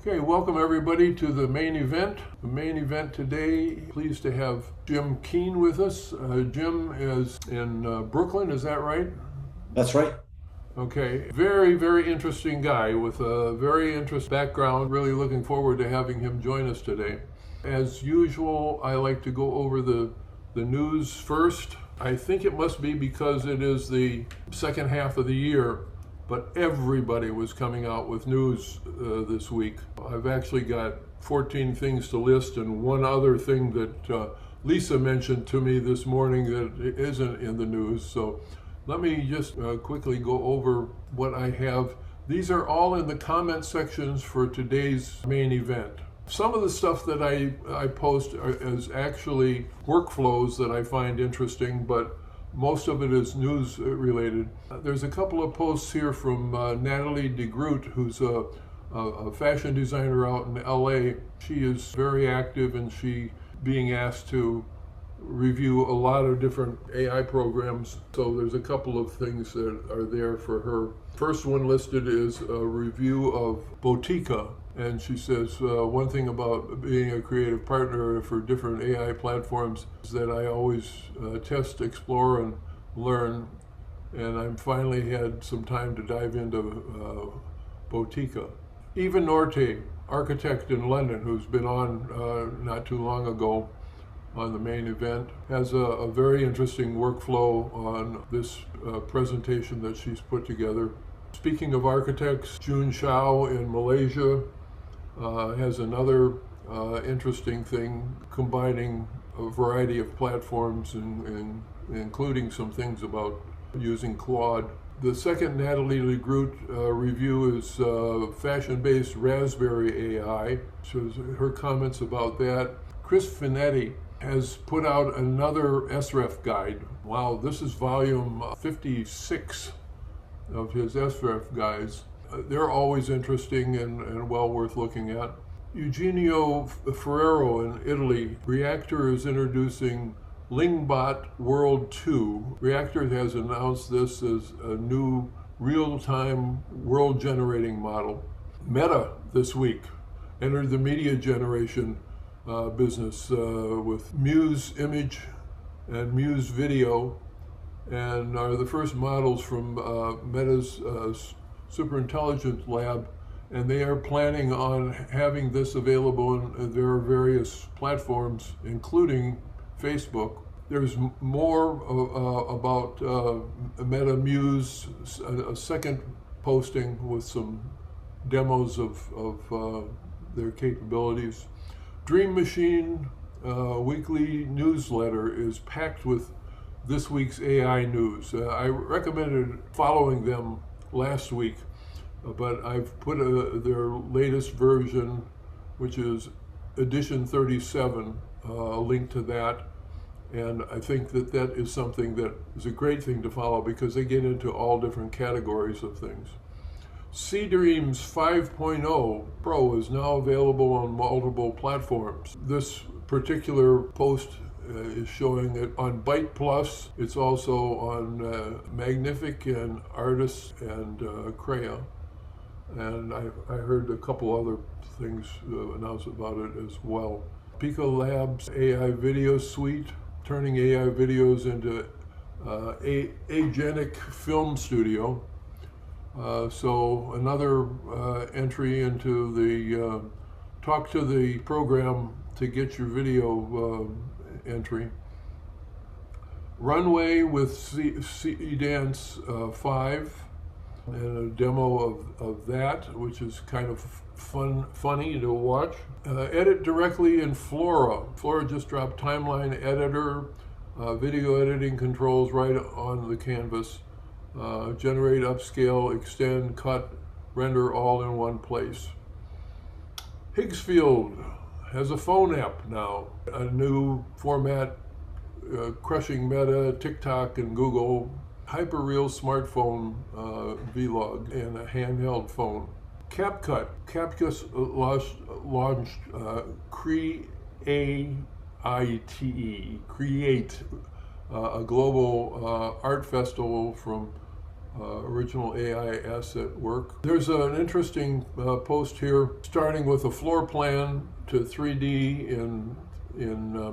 Okay, welcome everybody to the main event. The main event today, pleased to have Jim Keene with us. Jim is in Brooklyn, is that right? That's right. Okay, very interesting guy with a very interesting background. Really looking forward to having him join us today. As usual, I like to go over the news first. I think it must be because it is the second half of the year, but everybody was coming out with news this week. I've actually got 14 things to list and one other thing that Lisa mentioned to me this morning that isn't in the news. So let me just quickly go over what I have. These are all in the comment sections for today's main event. Some of the stuff that I post is actually workflows that I find interesting, but most of it is news related. There's a couple of posts here from Natalie DeGroot, who's a fashion designer out in LA. She is very active and she being asked to review a lot of different AI programs. So there's a couple of things that are there for her. First one listed is a review of Botica. And she says, one thing about being a creative partner for different AI platforms is that I always test, explore, and learn. And I'm finally had some time to dive into Botica. Eva Norte, architect in London, who's been on not too long ago on the main event, has a very interesting workflow on this presentation that she's put together. Speaking of architects, Jun Shao in Malaysia has another interesting thing, combining a variety of platforms and including some things about using Claude. The second Natalie DeGroot review is fashion-based Raspberry AI. So her comments about that. Chris Finetti has put out another SREF guide. Wow, this is volume 56 of his SREF guides. They're always interesting and well worth looking at. Eugenio Ferrero in Italy, Reactor is introducing Lingbot World 2. Reactor has announced this as a new real-time world generating model. Meta this week entered the media generation business with Muse Image and Muse Video, and are the first models from Meta's Superintelligence Lab, and they are planning on having this available in their various platforms, including Facebook. There's more about Meta Muse, a second posting with some demos of their capabilities. Dream Machine weekly newsletter is packed with this week's AI news. I recommended following them last week, but I've put their latest version, which is edition 37, a link to that. And I think that that is something that is a great thing to follow because they get into all different categories of things. C-Dreams 5.0 Pro is now available on multiple platforms. This particular post is showing it on Byte Plus. It's also on Magnific and Artist and Crea. And I heard a couple other things announced about it as well. Pika Labs AI Video Suite, turning AI videos into agenic film studio. So another entry into the talk to the program to get your video entry. Runway with C-Dance 5 and a demo of that, which is kind of funny to watch. Edit directly in Flora. Flora just dropped Timeline Editor, video editing controls right on the canvas. Generate, upscale, extend, cut, render all in one place. Higgsfield has a phone app now, a new format, crushing Meta, TikTok, and Google, hyper-real smartphone vlog, and a handheld phone. CapCut launched Create, a global art festival from original AI asset work. There's an interesting post here, starting with a floor plan to 3D in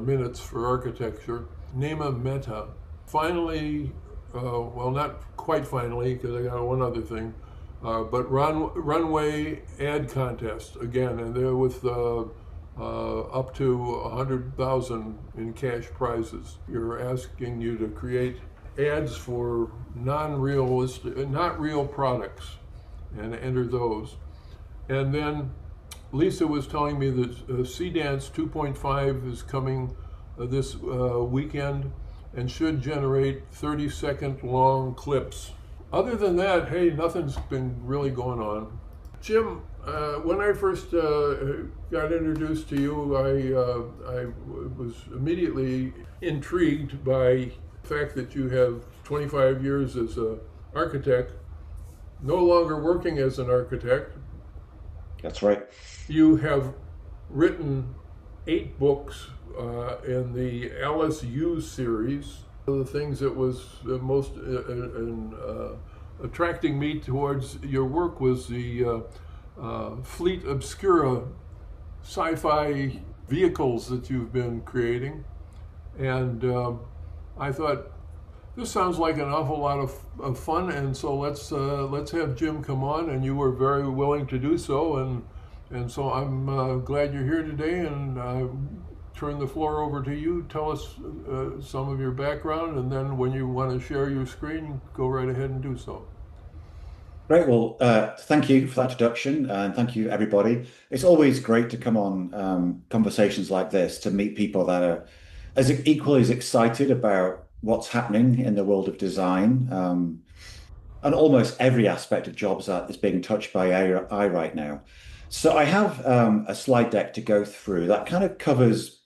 minutes for architecture. Nema Meta. Finally, well, not quite finally, because I got one other thing, but runway ad contest again, and they're with up to 100,000 in cash prizes. You're asking you to create ads for not real products, and enter those. And then Lisa was telling me that C-Dance 2.5 is coming this weekend and should generate 30-second long clips. Other than that, hey, nothing's been really going on. Jim, when I first got introduced to you, I was immediately intrigued by the fact that you have 25 years as an architect, no longer working as an architect. That's right. You have written 8 books in the Alice U series. One of the things that was most attracting me towards your work was the Fleet Obscura sci-fi vehicles that you've been creating. And I thought, this sounds like an awful lot of fun, and so let's have Jim come on, and you were very willing to do so, and so I'm glad you're here today, and I turn the floor over to you. Tell us some of your background, and then when you want to share your screen, go right ahead and do so. Great. Well, thank you for that introduction, and thank you, everybody. It's always great to come on conversations like this to meet people that are as equally as excited about what's happening in the world of design, and almost every aspect of jobs that is being touched by AI right now. So I have a slide deck to go through that kind of covers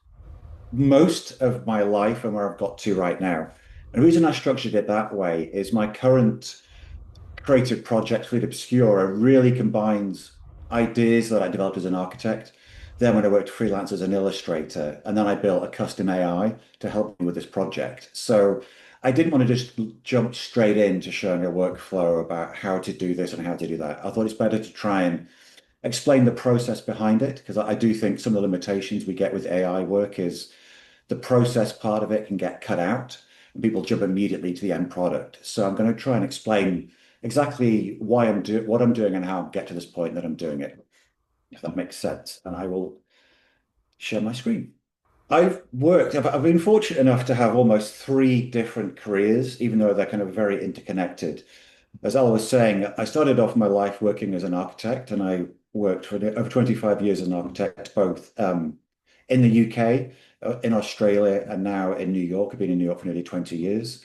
most of my life and where I've got to right now. And the reason I structured it that way is my current creative project, Fleet Obscura, really combines ideas that I developed as an architect. Then when I worked freelance as an illustrator, and then I built a custom AI to help me with this project. So I didn't want to just jump straight into showing a workflow about how to do this and how to do that. I thought it's better to try and explain the process behind it, because I do think some of the limitations we get with AI work is the process part of it can get cut out and people jump immediately to the end product. So I'm going to try and explain exactly why what I'm doing and how I get to this point that I'm doing it, if that makes sense. And I will share my screen. I've been fortunate enough to have almost 3 different careers, even though they're kind of very interconnected. As Al was saying, I started off my life working as an architect, and I worked for over 25 years as an architect, both in the UK, in Australia, and now in New York. I've been in New York for nearly 20 years.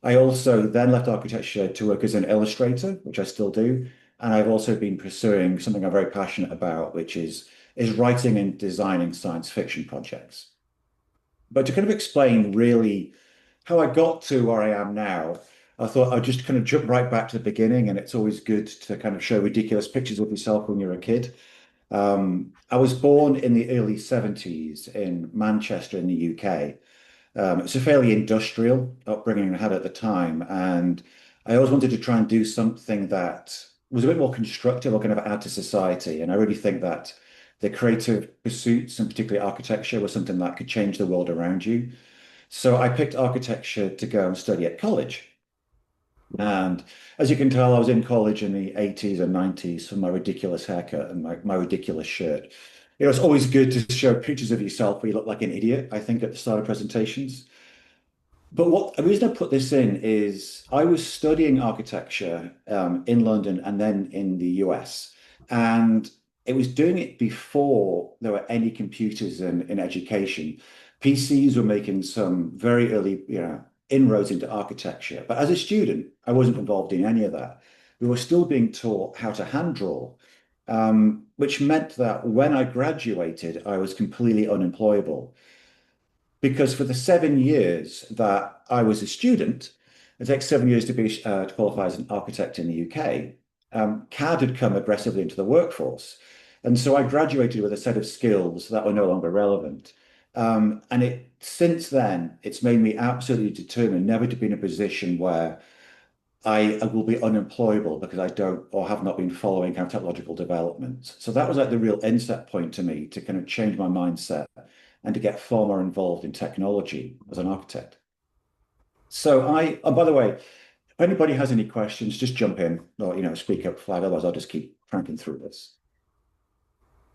I also then left architecture to work as an illustrator, which I still do. And I've also been pursuing something I'm very passionate about, which is writing and designing science fiction projects. But to kind of explain really how I got to where I am now, I thought I'd just kind of jump right back to the beginning. And it's always good to kind of show ridiculous pictures of yourself when you're a kid. I was born in the early 70s in Manchester in the UK. It's a fairly industrial upbringing I had at the time, and I always wanted to try and do something that was a bit more constructive or kind of add to society. And I really think that the creative pursuits, and particularly architecture, was something that could change the world around you. So I picked architecture to go and study at college. And as you can tell, I was in college in the 80s and 90s for my ridiculous haircut and my ridiculous shirt. It's always good to show pictures of yourself where you look like an idiot, I think, at the start of presentations. But the reason I put this in is I was studying architecture in London and then in the US. And it was doing it before there were any computers in education. PCs were making some very early, inroads into architecture. But as a student, I wasn't involved in any of that. We were still being taught how to hand draw, which meant that when I graduated, I was completely unemployable. Because for the 7 years that I was a student, it takes 7 years to qualify as an architect in the UK. CAD had come aggressively into the workforce, and so I graduated with a set of skills that were no longer relevant. Since then, it's made me absolutely determined never to be in a position where I will be unemployable because I don't or have not been following kind of technological developments. So that was like the real inset point to me to kind of change my mindset and to get far more involved in technology as an architect. Oh, by the way, if anybody has any questions, just jump in or, speak up, flag. Otherwise, I'll just keep cranking through this.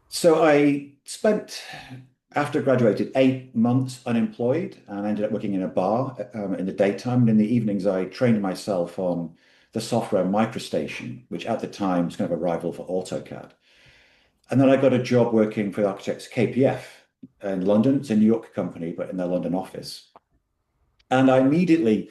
So I spent, after graduated, 8 months unemployed and ended up working in a bar in the daytime. And in the evenings, I trained myself on the software MicroStation, which at the time was kind of a rival for AutoCAD. And then I got a job working for the architects KPF in London. It's a New York company, but in their London office. And I immediately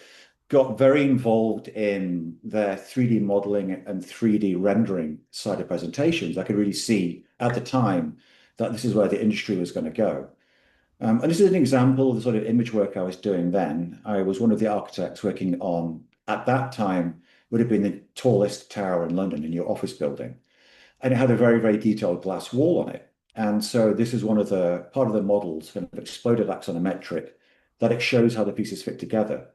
got very involved in their 3D modeling and 3D rendering side of presentations. I could really see at the time that this is where the industry was going to go. And this is an example of the sort of image work I was doing then. I was one of the architects working on, at that time, would have been the tallest tower in London in your office building. And it had a very, very detailed glass wall on it. And so this is one of the part of the models, kind of exploded axonometric, that it shows how the pieces fit together.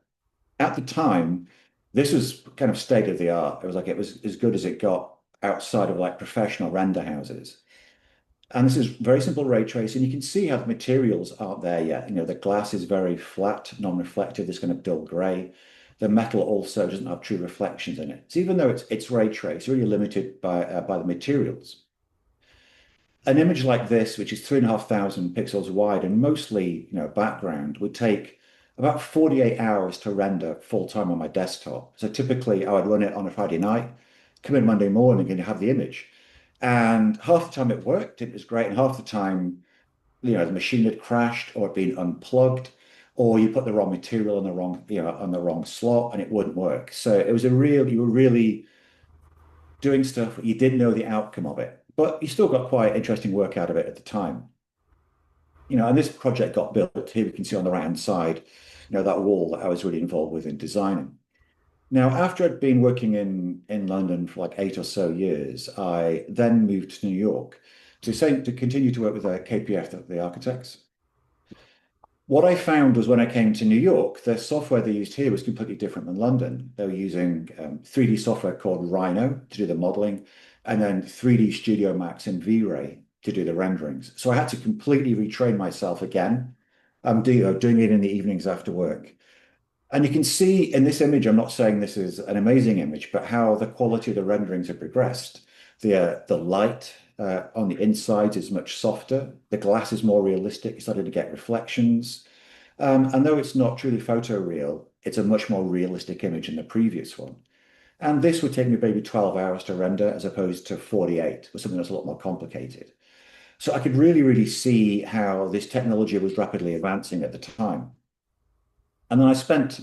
At the time, this was kind of state of the art. It was as good as it got outside of like professional render houses. And this is very simple ray tracing. You can see how the materials aren't there yet. The glass is very flat, non-reflective, this kind of dull gray. The metal also doesn't have true reflections in it. So even though it's ray traced, really limited by the materials. An image like this, which is 3,500 pixels wide and mostly, background, would take about 48 hours to render full time on my desktop. So typically I would run it on a Friday night, come in Monday morning and have the image. And half the time it worked, it was great. And half the time, the machine had crashed or had been unplugged, or you put the wrong material on the wrong, on the wrong slot and it wouldn't work. So it was you were really doing stuff, you didn't know the outcome of it, but you still got quite interesting work out of it at the time. And this project got built. Here we can see on the right-hand side, that wall that I was really involved with in designing. Now, after I'd been working in London for like 8 or so years, I then moved to New York to continue to work with KPF, the architects. What I found was when I came to New York, the software they used here was completely different than London. They were using 3D software called Rhino to do the modeling, and then 3D Studio Max and V-Ray to do the renderings. So I had to completely retrain myself again. I'm doing it in the evenings after work. And you can see in this image, I'm not saying this is an amazing image, but how the quality of the renderings have progressed. The light on the inside is much softer. The glass is more realistic. You started to get reflections. And though it's not truly photoreal, it's a much more realistic image than the previous one. And this would take me maybe 12 hours to render as opposed to 48, with something that's a lot more complicated. So I could really, really see how this technology was rapidly advancing at the time. And then I spent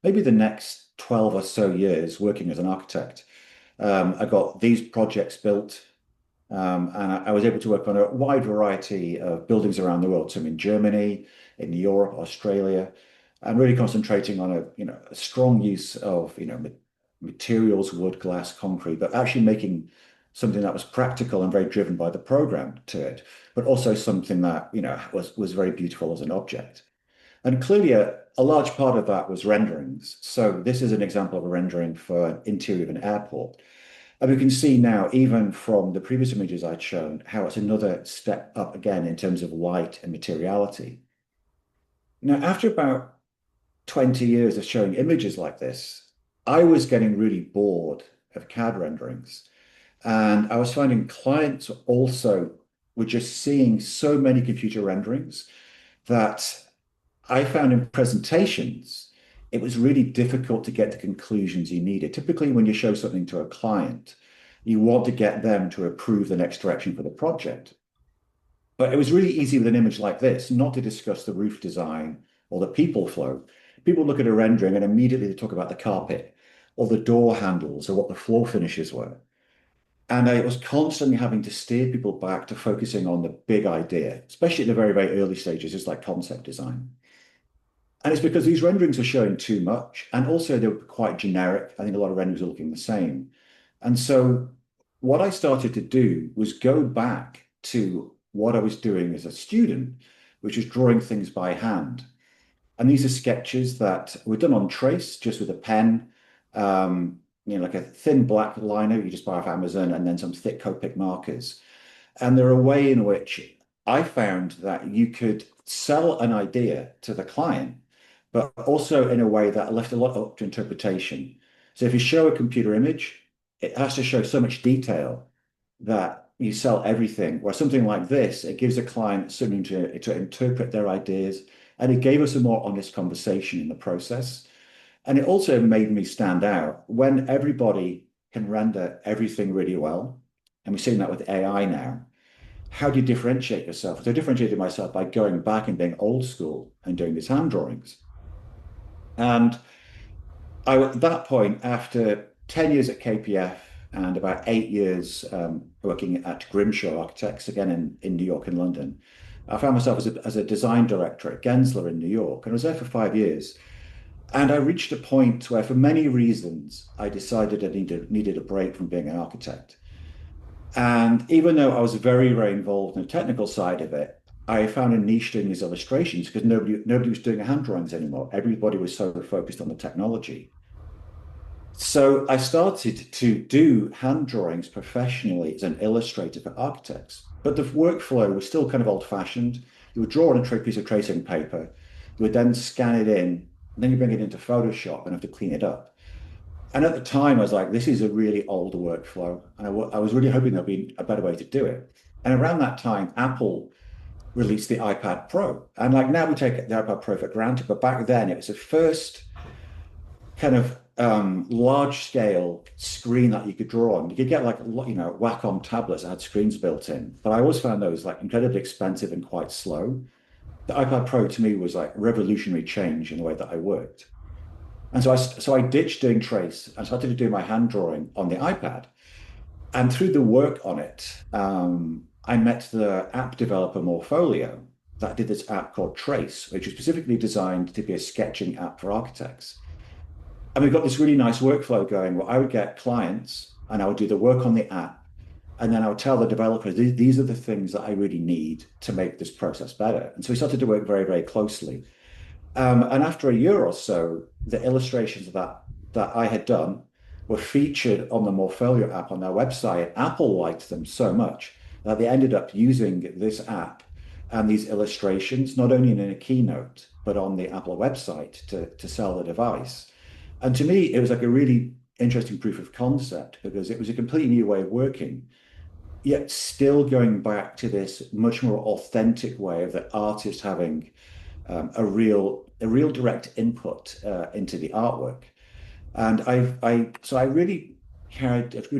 maybe the next 12 or so years working as an architect. I got these projects built, and I was able to work on a wide variety of buildings around the world. So in Germany, in Europe, Australia, and really concentrating on a strong use of materials, wood, glass, concrete, but actually making something that was practical and very driven by the program to it, but also something that was very beautiful as an object. And clearly, a large part of that was renderings. So this is an example of a rendering for an interior of an airport. And we can see now, even from the previous images I'd shown, how it's another step up again in terms of light and materiality. Now, after about 20 years of showing images like this, I was getting really bored of CAD renderings. And I was finding clients also were just seeing so many computer renderings that I found in presentations, it was really difficult to get the conclusions you needed. Typically, when you show something to a client, you want to get them to approve the next direction for the project. But it was really easy with an image like this not to discuss the roof design or the people flow. People look at a rendering and immediately they talk about the carpet or the door handles or what the floor finishes were. And I was constantly having to steer people back to focusing on the big idea, especially at the very, very early stages, just like concept design. And it's because these renderings were showing too much, and also they were quite generic. I think a lot of renderings are looking the same. And so what I started to do was go back to what I was doing as a student, which was drawing things by hand. And these are sketches that were done on trace, just with a pen. like a thin black liner you just buy off Amazon, and then some thick Copic markers. And they're a way in which I found that you could sell an idea to the client, but also in a way that left a lot up to interpretation. So if you show a computer image, it has to show so much detail that you sell everything. Where something like this, it gives a client something to interpret their ideas, and it gave us a more honest conversation in the process. And it also made me stand out when everybody can render everything really well. And we're seeing that with AI now. How do you differentiate yourself? So I differentiated myself by going back and being old school and doing these hand drawings. And at that point, after 10 years at KPF and about 8 years working at Grimshaw Architects, again in New York and London, I found myself as a design director at Gensler in New York. And I was there for 5 years. And I reached a point where, for many reasons, I decided I needed a break from being an architect. And even though I was very, very involved in the technical side of it, I found a niche doing these illustrations because nobody was doing hand drawings anymore. Everybody was so focused on the technology. So I started to do hand drawings professionally as an illustrator for architects. But the workflow was still kind of old-fashioned. You would draw on a piece of tracing paper, you would then scan it in, and then you bring it into Photoshop and have to clean it up. And at the time, I was like, this is a really old workflow. And I was really hoping there'd be a better way to do it. And around that time, Apple released the iPad Pro. And like now we take the iPad Pro for granted, but back then it was the first kind of large scale screen that you could draw on. You could get like, Wacom tablets that had screens built in. But I always found those like incredibly expensive and quite slow. The iPad Pro to me was like revolutionary change in the way that I worked. And so I ditched doing trace and started to do my hand drawing on the iPad. And through the work on it, I met the app developer Morpholio that did this app called Trace, which was specifically designed to be a sketching app for architects. And we got this really nice workflow going where I would get clients and I would do the work on the app. And then I would tell the developers, these are the things that I really need to make this process better. And so we started to work very, very closely. And after a year or so, the illustrations that I had done were featured on the Morpholio app on their website. Apple liked them so much that they ended up using this app and these illustrations, not only in a keynote, but on the Apple website to sell the device. And to me, it was like a really interesting proof of concept because it was a completely new way of working, yet still going back to this much more authentic way of the artist having a real direct input into the artwork. And so I really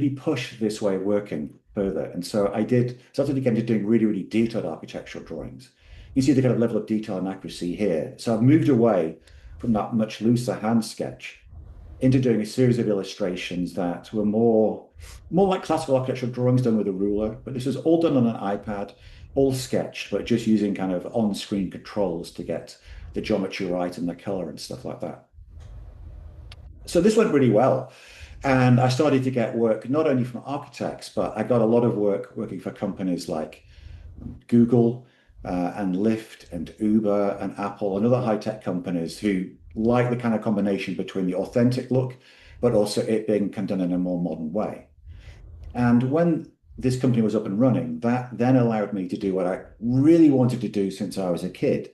pushed this way of working further. And so I started again to doing really, really detailed architectural drawings. You see the kind of level of detail and accuracy here. So I've moved away from that much looser hand sketch into doing a series of illustrations that were more like classical architectural drawings done with a ruler. But this was all done on an iPad, all sketched, but just using kind of on-screen controls to get the geometry right and the color and stuff like that. So this went really well. And I started to get work not only from architects, but I got a lot of work working for companies like Google and Lyft and Uber and Apple and other high-tech companies who like the kind of combination between the authentic look, but also it being kind of done in a more modern way. And when this company was up and running, that then allowed me to do what I really wanted to do since I was a kid,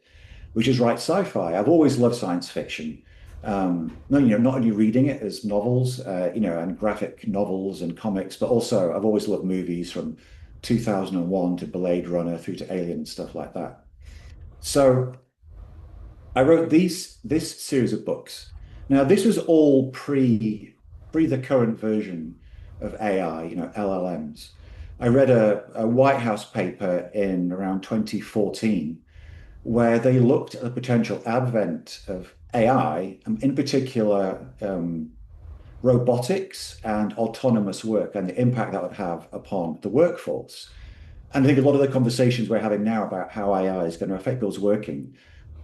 which is write sci-fi. I've always loved science fiction. Not only reading it as novels, and graphic novels and comics, but also I've always loved movies from 2001 to Blade Runner through to Alien and stuff like that. So I wrote this series of books. Now, this was all pre the current version of AI, LLMs. I read a White House paper in around 2014 where they looked at the potential advent of AI, in particular robotics and autonomous work and the impact that would have upon the workforce. And I think a lot of the conversations we're having now about how AI is going to affect those working,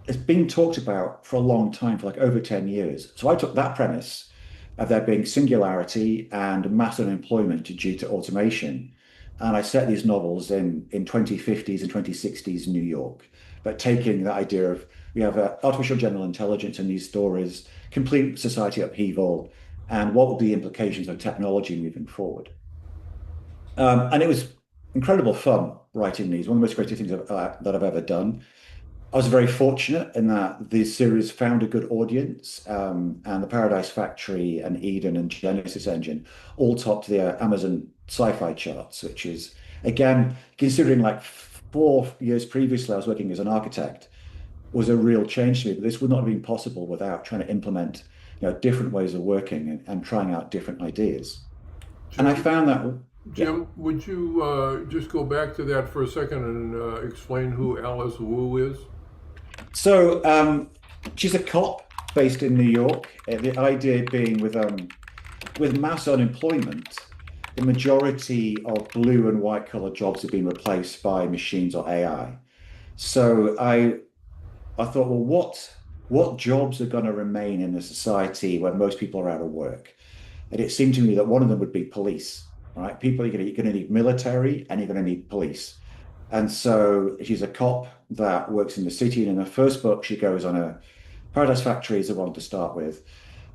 it's been talked about for a long time, for like over 10 years. So I took that premise of there being singularity and mass unemployment due to automation. And I set these novels in 2050s and 2060s New York, but taking the idea of we have artificial general intelligence in these stories, complete society upheaval, and what would be the implications of technology moving forward. And it was incredible fun writing these, one of the most creative things that I've ever done. I was very fortunate in that the series found a good audience, and the Paradise Factory and Eden and Genesis Engine all topped the Amazon Sci-Fi charts, which is, again, considering like 4 years previously I was working as an architect, was a real change to me. But this would not have been possible without trying to implement, different ways of working and trying out different ideas. And I Jim, found that, yeah. Jim, would you just go back to that for a second and explain who Alice Wu is? So she's a cop based in New York. The idea being with mass unemployment, the majority of blue and white collar jobs have been replaced by machines or AI. So I thought, well, what jobs are going to remain in a society where most people are out of work? And it seemed to me that one of them would be police, right? People are going to need military and you're going to need police. And so she's a cop that works in the city. And in her first book, she goes on a Paradise Factory is the one to start with.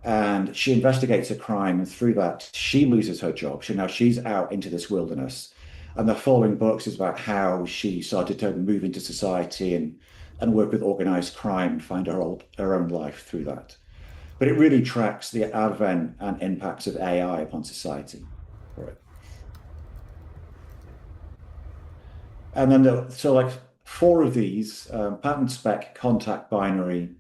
And she investigates a crime. And through that, she loses her job. So now she's out into this wilderness. And the following books is about how she started to move into society and work with organized crime, find her own life through that. But it really tracks the advent and impacts of AI upon society. Right. And then, so like four of these, patent spec, contact binary,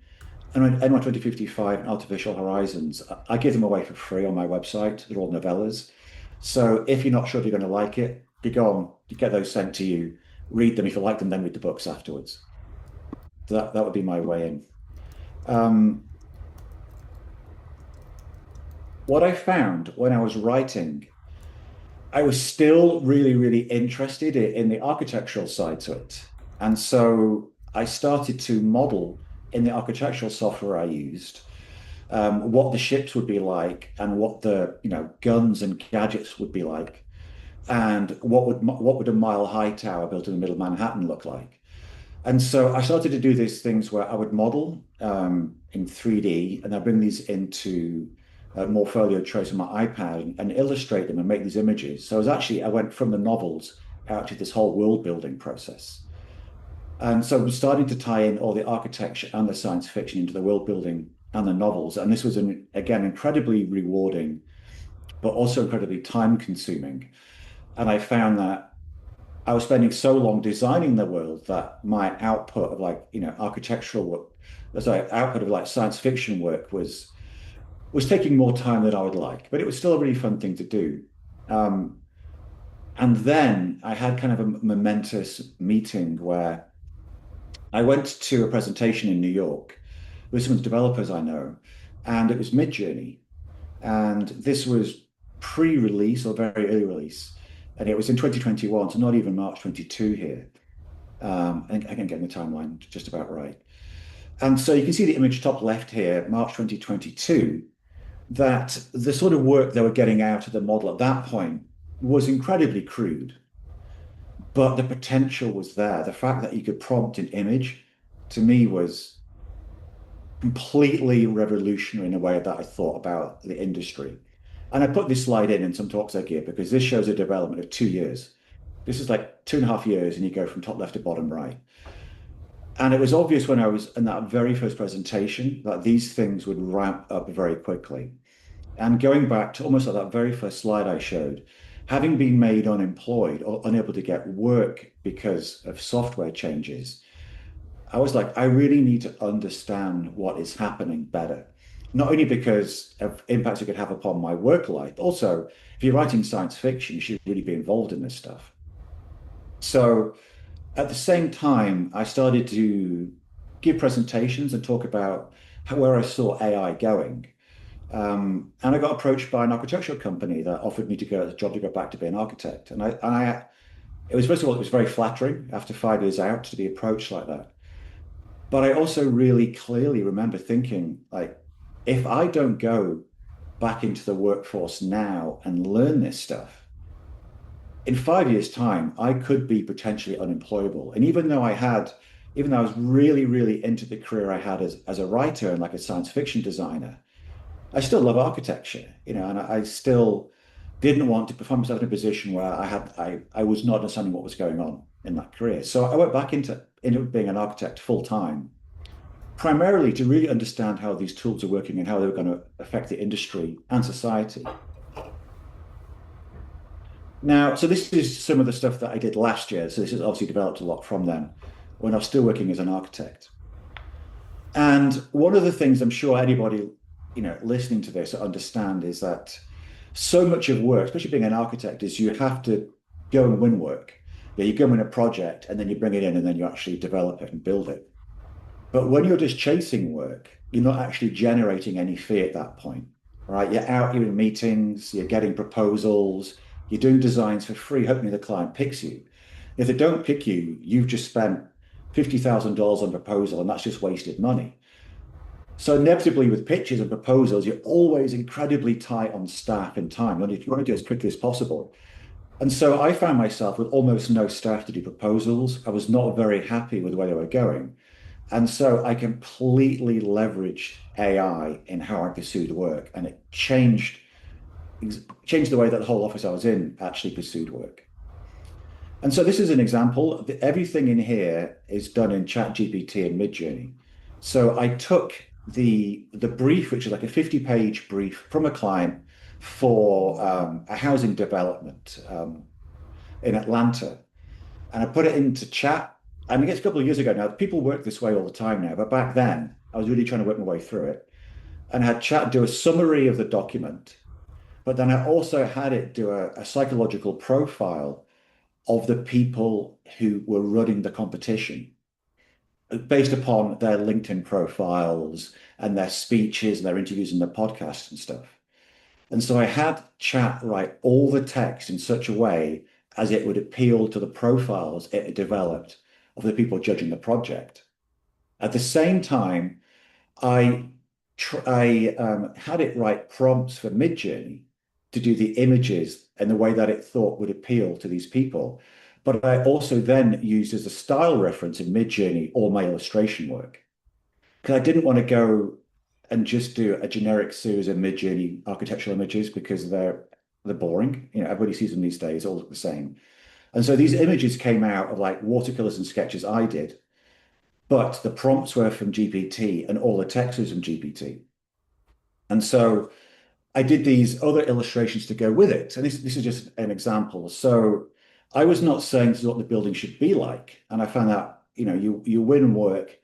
and NY 2055 and artificial horizons, I give them away for free on my website. They're all novellas. So if you're not sure if you're going to like it, you go on, you get those sent to you, read them. If you like them, then read the books afterwards. So that would be my way in. Um, what I found when I was writing, I was still really, really interested in the architectural side to it. And so I started to model in the architectural software I used, what the ships would be like and what the guns and gadgets would be like, and what would a mile high tower built in the middle of Manhattan look like. And so I started to do these things where I would model in 3D and I bring these into Morpholio Trace on my iPad and illustrate them and make these images. So I went from the novels out to this whole world building process. And so I was starting to tie in all the architecture and the science fiction into the world building and the novels. And this was, again, incredibly rewarding, but also incredibly time consuming. And I found that I was spending so long designing the world that my output of architectural work, output of science fiction work was taking more time than I would like, but it was still a really fun thing to do. And then I had kind of a momentous meeting where I went to a presentation in New York with some of the developers I know, and it was Midjourney. And this was pre-release or very early release. And it was in 2021, so not even March 22 here. I think I can get the timeline just about right. And so you can see the image top left here, March 2022, that the sort of work they were getting out of the model at that point was incredibly crude, but the potential was there. The fact that you could prompt an image to me was completely revolutionary in a way that I thought about the industry. And I put this slide in some talks I give because this shows a development of 2 years. This is like 2.5 years, and you go from top left to bottom right. And it was obvious when I was in that very first presentation that these things would ramp up very quickly. And going back to almost like that very first slide I showed, having been made unemployed or unable to get work because of software changes, I was like, I really need to understand what is happening better. Not only because of impacts it could have upon my work life, but also if you're writing science fiction, you should really be involved in this stuff. So at the same time, I started to give presentations and talk about where I saw AI going. And I got approached by an architectural company that offered me a job to go back to be an architect. It was, first of all, it was very flattering after 5 years out to be approached like that. But I also really clearly remember thinking, like, if I don't go back into the workforce now and learn this stuff, in 5 years' time, I could be potentially unemployable. And even though I was really, really into the career I had as a writer and like a science fiction designer, I still love architecture, and I still didn't want to find myself in a position where I was not understanding what was going on in that career. So I went back into being an architect full time, primarily to really understand how these tools are working and how they were going to affect the industry and society. Now, so this is some of the stuff that I did last year. So this has obviously developed a lot from then when I was still working as an architect. And one of the things I'm sure anybody, listening to this understand is that so much of work, especially being an architect, is you have to go and win work. Yeah, you go and win a project and then you bring it in and then you actually develop it and build it. But when you're just chasing work, you're not actually generating any fee at that point, right? You're in meetings, you're getting proposals, you're doing designs for free, hoping the client picks you. If they don't pick you, you've just spent $50,000 on a proposal, and that's just wasted money. So inevitably, with pitches and proposals, you're always incredibly tight on staff and time. And if you want to do it as quickly as possible. And so I found myself with almost no staff to do proposals. I was not very happy with the way they were going. And so I completely leveraged AI in how I pursued work, and it changed the way that the whole office I was in actually pursued work. And so this is an example. Everything in here is done in ChatGPT and Midjourney. So I took the brief, which is like a 50-page brief from a client for a housing development in Atlanta, and I put it into chat. I mean, it's a couple of years ago now. People work this way all the time now, but back then I was really trying to work my way through it, and I had chat do a summary of the document, but then I also had it do a psychological profile of the people who were running the competition based upon their LinkedIn profiles and their speeches and their interviews and their podcasts and stuff. And so I had chat write all the text in such a way as it would appeal to the profiles it had developed of the people judging the project. At the same time, I had it write prompts for Midjourney to do the images in the way that it thought would appeal to these people. But I also then used as a style reference in Midjourney all my illustration work because I didn't want to go and just do a generic series of Midjourney architectural images because they're boring. Everybody sees them these days, all look the same. And so these images came out of like watercolors and sketches I did, but the prompts were from GPT and all the text was from GPT. And so I did these other illustrations to go with it. And this is just an example. So I was not saying this is what the building should be like. And I found out, you win work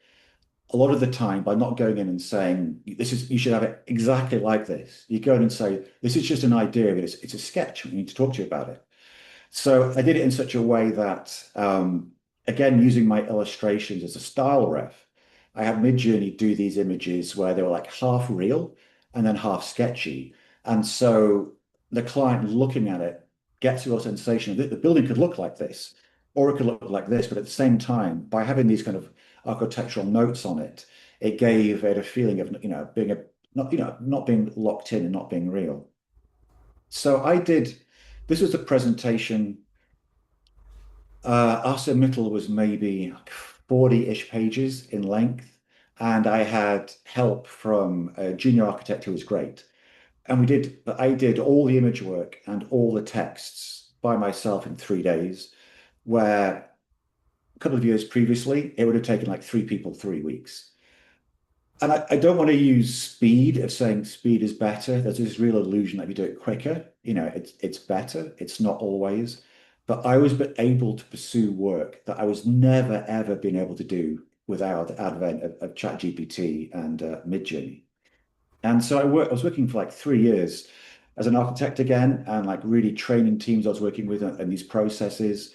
a lot of the time by not going in and saying, you should have it exactly like this. You go in and say, this is just an idea, but it's a sketch. We need to talk to you about it. So I did it in such a way that, again, using my illustrations as a style ref, I had Midjourney do these images where they were like half real and then half sketchy. And so the client looking at it gets a real sensation that the building could look like this, or it could look like this. But at the same time, by having these kind of architectural notes on it, it gave it a feeling of, being not being locked in and not being real. So this was a presentation. ArcelorMittal was maybe 40-ish pages in length, and I had help from a junior architect who was great. And I did all the image work and all the texts by myself in 3 days, where a couple of years previously, it would have taken like three people 3 weeks. And I don't want to use speed of saying speed is better. There's this real illusion that if you do it quicker, it's better. It's not always. But I was able to pursue work that I was never, ever been able to do without the advent of ChatGPT and Midjourney. And so I was working for like 3 years as an architect again, and like really training teams I was working with and these processes.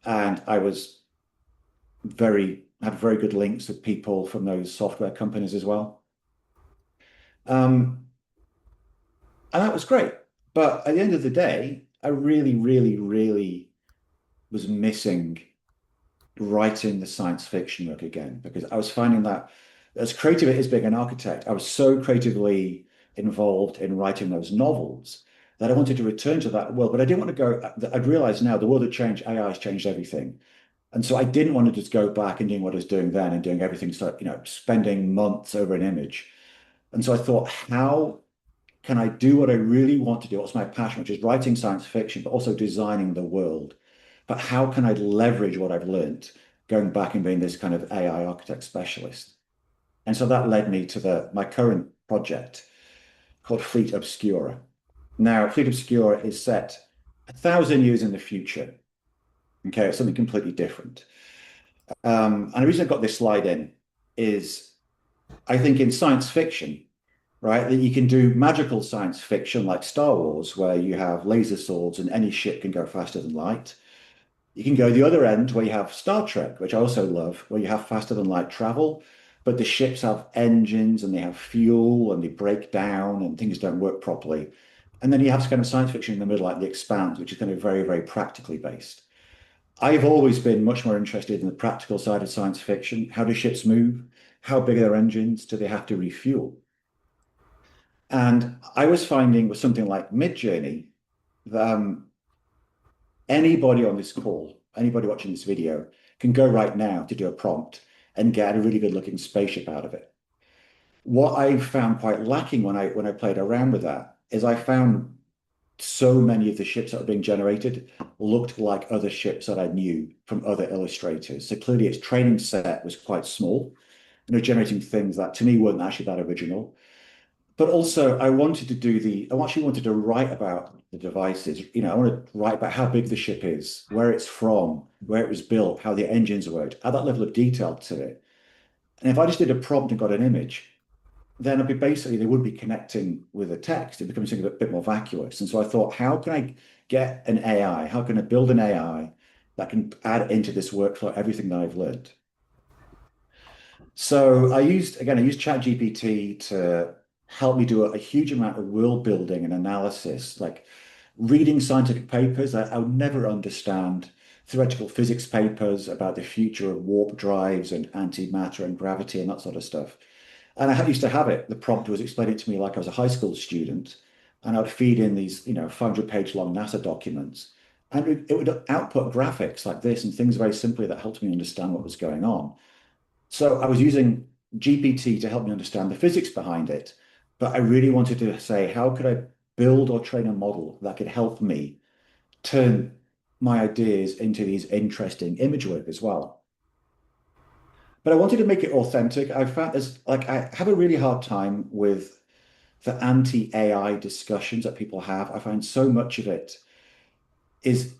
And I had very good links with people from those software companies as well. Um, and that was great. But at the end of the day, I really, really, really was missing writing the science fiction work again because I was finding that as creative it is being an architect, I was so creatively involved in writing those novels that I wanted to return to that world. But I didn't want to go, I'd realized now the world had changed, AI has changed everything. And so I didn't want to just go back and doing what I was doing then and doing everything, so, spending months over an image. And so I thought, how can I do what I really want to do? What's my passion, which is writing science fiction, but also designing the world. But how can I leverage what I've learned going back and being this kind of AI architect specialist? And so that led me to my current project called Fleet Obscura. Now, Fleet Obscura is set 1,000 years in the future. Okay, it's something completely different. And the reason I got this slide in is I think in science fiction, right, that you can do magical science fiction like Star Wars, where you have laser swords and any ship can go faster than light. You can go the other end where you have Star Trek, which I also love, where you have faster than light travel, but the ships have engines and they have fuel and they break down and things don't work properly. And then you have kind of science fiction in the middle, like The Expanse, which is kind of very, very practically based. I've always been much more interested in the practical side of science fiction. How do ships move? How big are their engines? Do they have to refuel? And I was finding with something like Midjourney that anybody on this call, anybody watching this video, can go right now to do a prompt and get a really good looking spaceship out of it. What I found quite lacking when I played around with that is I found so many of the ships that were being generated looked like other ships that I knew from other illustrators. So clearly its training set was quite small and it was generating things that to me weren't actually that original. But also, I actually wanted to write about the devices. I want to write about how big the ship is, where it's from, where it was built, how the engines worked, add that level of detail to it. And if I just did a prompt and got an image, then they would be connecting with the text. It becomes something a bit more vacuous. And so I thought, how can I get an AI? How can I build an AI that can add into this workflow everything that I've learned? So I used ChatGPT to help me do a huge amount of world building and analysis, like reading scientific papers that I would never understand, theoretical physics papers about the future of warp drives and antimatter and gravity and that sort of stuff. And I used to have it. The prompt was explaining to me like I was a high school student, and I'd feed in these, 500-page long NASA documents, and it would output graphics like this and things very simply that helped me understand what was going on. So I was using GPT to help me understand the physics behind it, but I really wanted to say, how could I build or train a model that could help me turn my ideas into these interesting image work as well? But I wanted to make it authentic. I found as like I have a really hard time with the anti-AI discussions that people have. I find so much of it is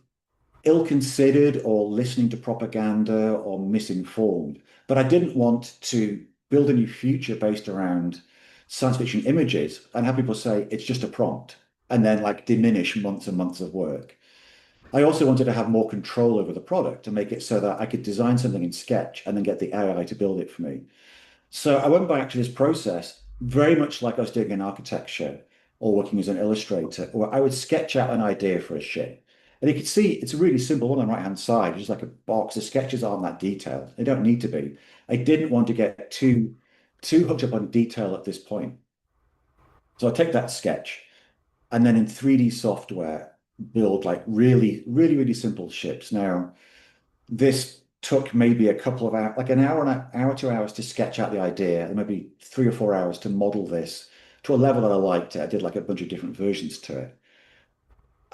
ill-considered or listening to propaganda or misinformed. But I didn't want to build a new future based around science fiction images and have people say it's just a prompt and then like diminish months and months of work. I also wanted to have more control over the product to make it so that I could design something in Sketch and then get the AI to build it for me. So I went back to this process very much like I was doing in architecture or working as an illustrator, where I would sketch out an idea for a ship. And you can see it's a really simple one on the right-hand side, just like a box. The sketches aren't that detailed. They don't need to be. I didn't want to get too hooked up on detail at this point. So I take that sketch and then in 3D software, build like really, really, really simple ships. Now, this took maybe a couple of hours, like an hour and an hour, 2 hours to sketch out the idea, and maybe 3 or 4 hours to model this to a level that I liked it. I did like a bunch of different versions to it.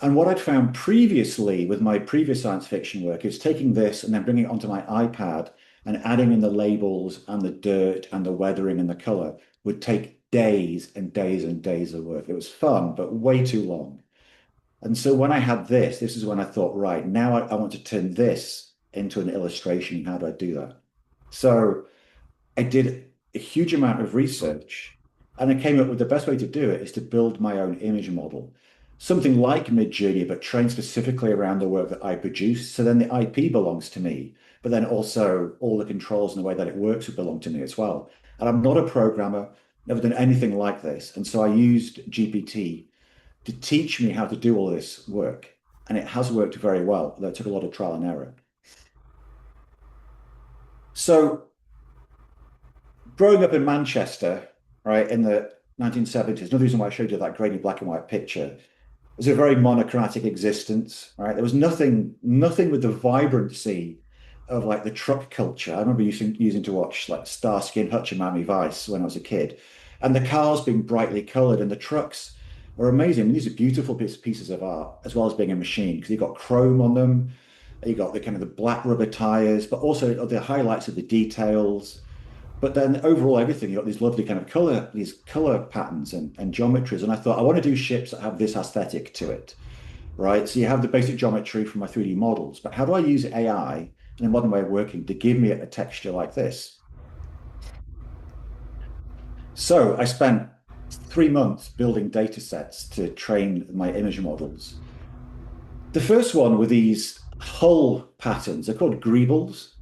And what I'd found previously with my previous science fiction work is taking this and then bringing it onto my iPad and adding in the labels and the dirt and the weathering and the color would take days and days and days of work. It was fun, but way too long. And so when I had this is when I thought, right, now I want to turn this into an illustration. How do I do that? So I did a huge amount of research and I came up with the best way to do it is to build my own image model, something like Midjourney, but trained specifically around the work that I produce. So then the IP belongs to me, but then also all the controls and the way that it works would belong to me as well. And I'm not a programmer, never done anything like this. And so I used GPT to teach me how to do all this work. And it has worked very well, though it took a lot of trial and error. So growing up in Manchester, right, in the 1970s, another reason why I showed you that grainy black and white picture, it was a very monochromatic existence, right? There was nothing with the vibrancy of like the truck culture. I remember using to watch like Starsky and Hutch and Miami Vice when I was a kid, and the cars being brightly colored and the trucks. are amazing. I mean, these are beautiful pieces of art, as well as being a machine, because you've got chrome on them, you got the kind of the black rubber tires, but also the highlights of the details. But then overall, everything, you've got these lovely kind of these color patterns and geometries. And I thought, I want to do ships that have this aesthetic to it, right? So you have the basic geometry from my 3D models, but how do I use AI and a modern way of working to give me a texture like this? So I spent 3 months building data sets to train my image models. The first one were these hull patterns. They're called greebles.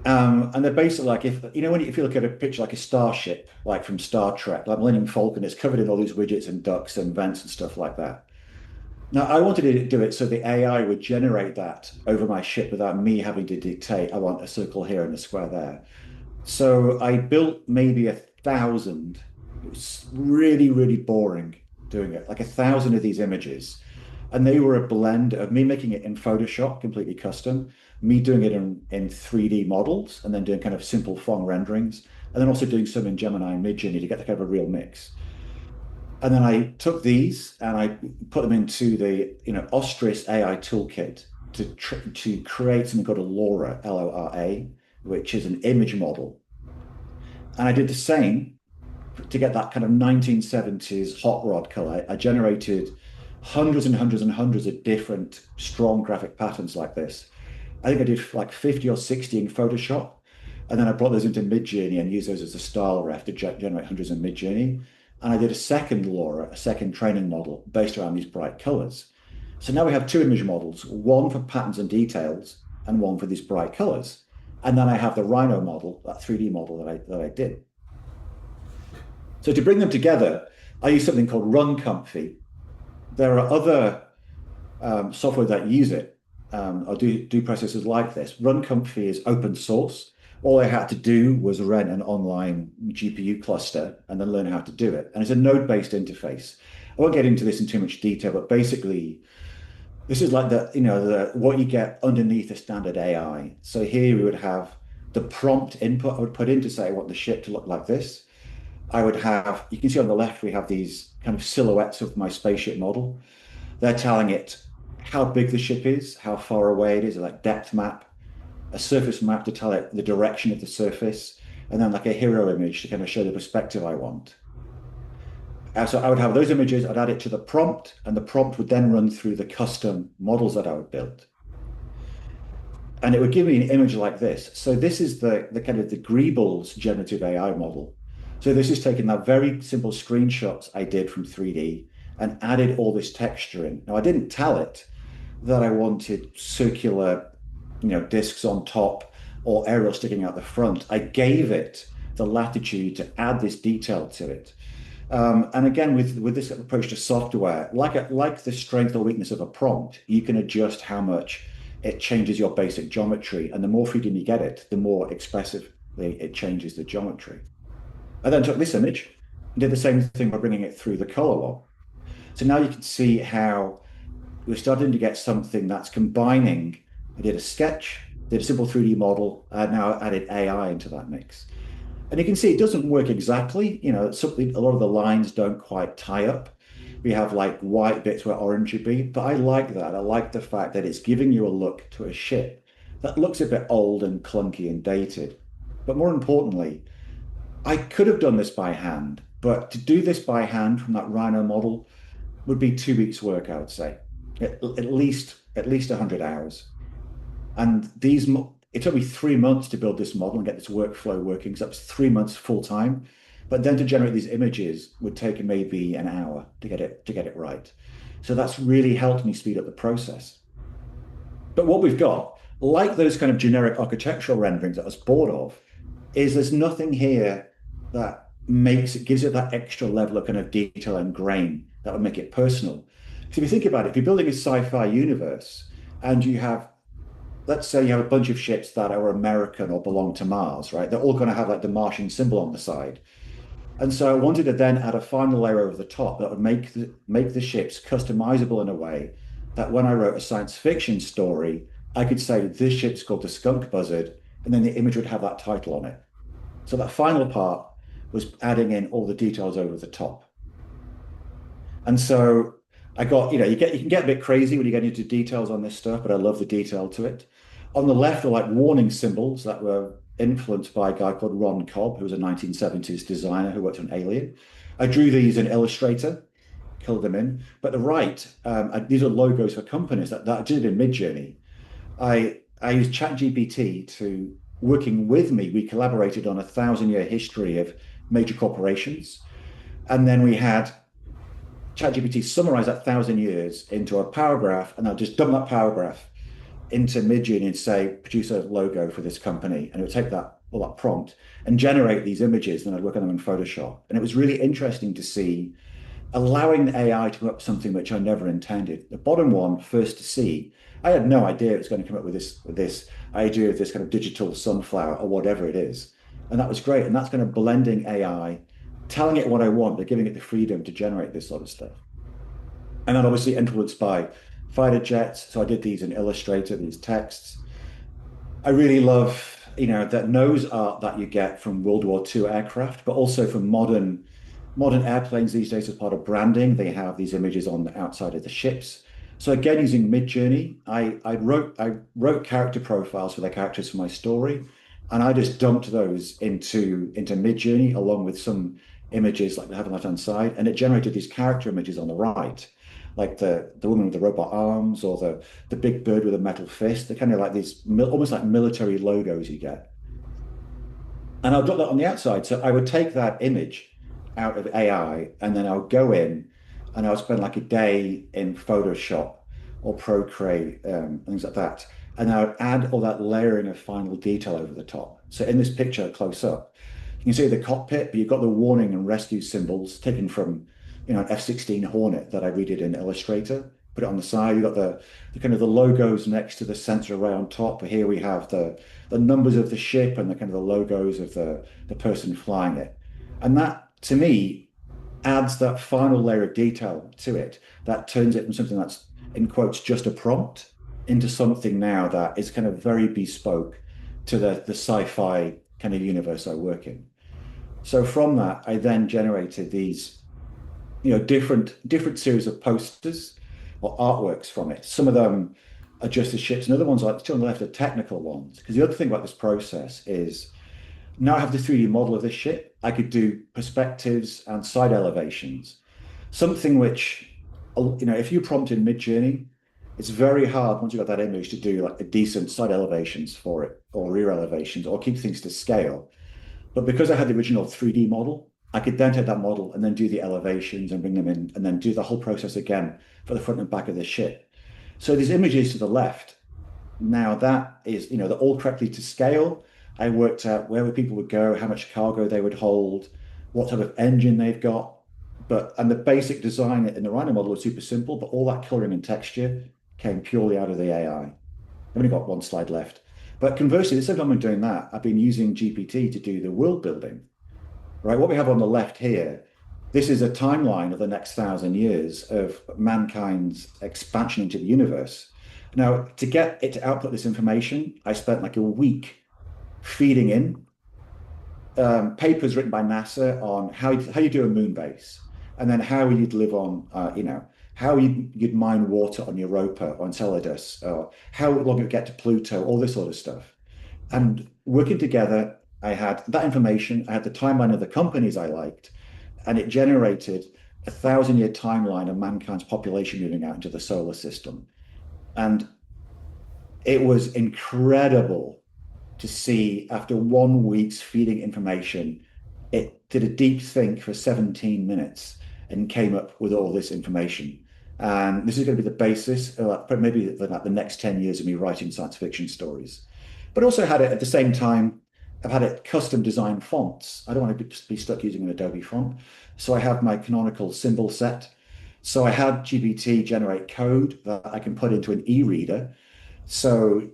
And they're basically like if you know when if you look at a picture like a starship, like from Star Trek, like Millennium Falcon, it's covered in all these widgets and ducts and vents and stuff like that. Now I wanted to do it so the AI would generate that over my ship without me having to dictate, I want a circle here and a square there. So I built maybe 1,000. It was really, really boring doing it, like 1,000 of these images. And they were a blend of me making it in Photoshop, completely custom, me doing it in 3D models, and then doing kind of simple Phong renderings, and then also doing some in Gemini and Midjourney to get the kind of a real mix. And then I took these and I put them into the Ostris AI toolkit to create something called a LoRa, LORA, which is an image model. And I did the same to get that kind of 1970s hot rod color. I generated hundreds and hundreds and hundreds of different strong graphic patterns like this. I think I did like 50 or 60 in Photoshop. And then I brought those into Midjourney and used those as a style ref to generate hundreds in Midjourney. And I did a second LoRa, a second training model based around these bright colors. So now we have two image models, one for patterns and details and one for these bright colors. And then I have the Rhino model, that 3D model that I did. So to bring them together, I use something called Run Comfy. There are other software that use it or do processes like this. Run Comfy is open source. All I had to do was rent an online GPU cluster and then learn how to do it. And it's a node-based interface. I won't get into this in too much detail, but basically, this is like what you get underneath a standard AI. So here we would have the prompt input I would put in to say I want the ship to look like this. I would have, you can see on the left, we have these kind of silhouettes of my spaceship model. They're telling it how big the ship is, how far away it is, like depth map, a surface map to tell it the direction of the surface, and then like a hero image to kind of show the perspective I want. So I would have those images, I'd add it to the prompt, and the prompt would then run through the custom models that I would build. And it would give me an image like this. So this is the kind of the Greebles generative AI model. So this is taking that very simple screenshots I did from 3D and added all this texture in. Now I didn't tell it that I wanted circular, discs on top or aerial sticking out the front. I gave it the latitude to add this detail to it. And again, with this approach to software, like the strength or weakness of a prompt, you can adjust how much it changes your basic geometry. And the more freedom you get it, the more expressively it changes the geometry. I then took this image and did the same thing by bringing it through the color wall. So now you can see how we're starting to get something that's combining. I did a sketch, did a simple 3D model, and now added AI into that mix. And you can see it doesn't work exactly. A lot of the lines don't quite tie up. We have like white bits where orange should be, but I like that. I like the fact that it's giving you a look to a ship that looks a bit old and clunky and dated. But more importantly, I could have done this by hand, but to do this by hand from that Rhino model would be 2 weeks work, I would say, at least 100 hours. And it took me 3 months to build this model and get this workflow working. So that was 3 months full time. But then to generate these images would take maybe an hour to get it right. So that's really helped me speed up the process. But what we've got, like those kind of generic architectural renderings that I was bored of, is there's nothing here that gives it that extra level of kind of detail and grain that would make it personal. So if you think about it, if you're building a sci-fi universe and let's say you have a bunch of ships that are American or belong to Mars, right? They're all going to have like the Martian symbol on the side. And so I wanted to then add a final layer over the top that would make the ships customizable in a way that when I wrote a science fiction story, I could say this ship's called the Skunk Buzzard, and then the image would have that title on it. So that final part was adding in all the details over the top. And so I got, you can get a bit crazy when you get into details on this stuff, but I love the detail to it. On the left are like warning symbols that were influenced by a guy called Ron Cobb, who was a 1970s designer who worked on Alien. I drew these in Illustrator, killed them in. But the right, these are logos for companies that I did in Midjourney. I used ChatGPT to working with me. We collaborated on a 1,000-year history of major corporations, and then we had ChatGPT summarize that 1,000 years into a paragraph, and I'll just dump that paragraph into Midjourney and say, produce a logo for this company. And it would take that prompt and generate these images. And I'd work on them in Photoshop. And it was really interesting to see allowing the AI to come up with something which I never intended. The bottom one, first to see, I had no idea it was going to come up with this idea of this kind of digital sunflower or whatever it is. And that was great. And that's kind of blending AI, telling it what I want, but giving it the freedom to generate this sort of stuff. And then obviously influenced by fighter jets. So I did these in Illustrator, these texts. I really love, that nose art that you get from World War II aircraft, but also from modern airplanes these days as part of branding. They have these images on the outside of the ships. So again, using Midjourney, I wrote character profiles for the characters for my story, and I just dumped those into Midjourney along with some images like they have on the left-hand side, and it generated these character images on the right, like the woman with the robot arms or the big bird with a metal fist. They're kind of like these almost like military logos you get. And I'll drop that on the outside. So I would take that image out of AI and then I'll go in and I'll spend like a day in Photoshop or Procreate, things like that. And I would add all that layering of final detail over the top. So in this picture close up, you can see the cockpit, but you've got the warning and rescue symbols taken from, an F-16 Hornet that I redid in Illustrator. Put it on the side. You've got the kind of the logos next to the sensor array on top. Here we have the numbers of the ship and the kind of the logos of the person flying it. And that, to me, adds that final layer of detail to it that turns it from something that's, in quotes, just a prompt into something now that is kind of very bespoke to the sci-fi kind of universe I work in. So from that, I then generated these, different series of posters or artworks from it. Some of them are just the ships, and other ones, like still on the left, are technical ones. Because the other thing about this process is now I have the 3D model of this ship. I could do perspectives and side elevations. Something which, if you prompt in Midjourney, it's very hard once you've got that image to do like a decent side elevations for it or rear elevations or keep things to scale. But because I had the original 3D model, I could then take that model and then do the elevations and bring them in and then do the whole process again for the front and back of the ship. So these images to the left, now that is, they're all correctly to scale. I worked out where people would go, how much cargo they would hold, what type of engine they've got. And the basic design in the Rhino model was super simple, but all that coloring and texture came purely out of the AI. I've only got one slide left. But conversely, the same time I'm doing that, I've been using GPT to do the world building. Right? What we have on the left here, this is a timeline of the next 1,000 years of mankind's expansion into the universe. Now, to get it to output this information, I spent like a week feeding in papers written by NASA on how you do a moon base, and then how you'd live on, how you'd mine water on Europa or Enceladus, or how long it would get to Pluto, all this sort of stuff. And working together, I had that information, I had the timeline of the companies I liked, and it generated a 1,000-year timeline of mankind's population moving out into the solar system. And it was incredible to see after 1 week's feeding information, it did a deep think for 17 minutes and came up with all this information. And this is going to be the basis, maybe the next 10 years of me writing science fiction stories. But also had it at the same time, I've had it custom designed fonts. I don't want to be stuck using an Adobe font. So I have my canonical symbol set. So I had GPT generate code that I can put into an e-reader. So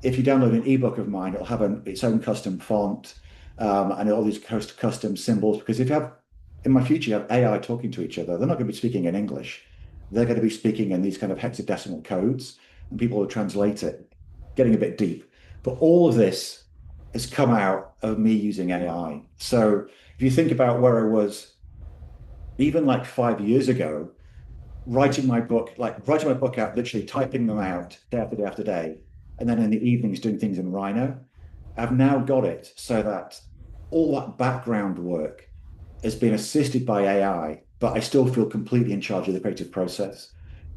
if you download an ebook of mine, it'll have its own custom font and all these custom symbols. Because if you have, in my future, you have AI talking to each other, they're not going to be speaking in English. They're going to be speaking in these kind of hexadecimal codes, and people will translate it, getting a bit deep. But all of this has come out of me using AI. So if you think about where I was, even like 5 years ago, writing my book out, literally typing them out day after day after day, and then in the evenings doing things in Rhino. I've now got it so that all that background work has been assisted by AI, but I still feel completely in charge of the creative process.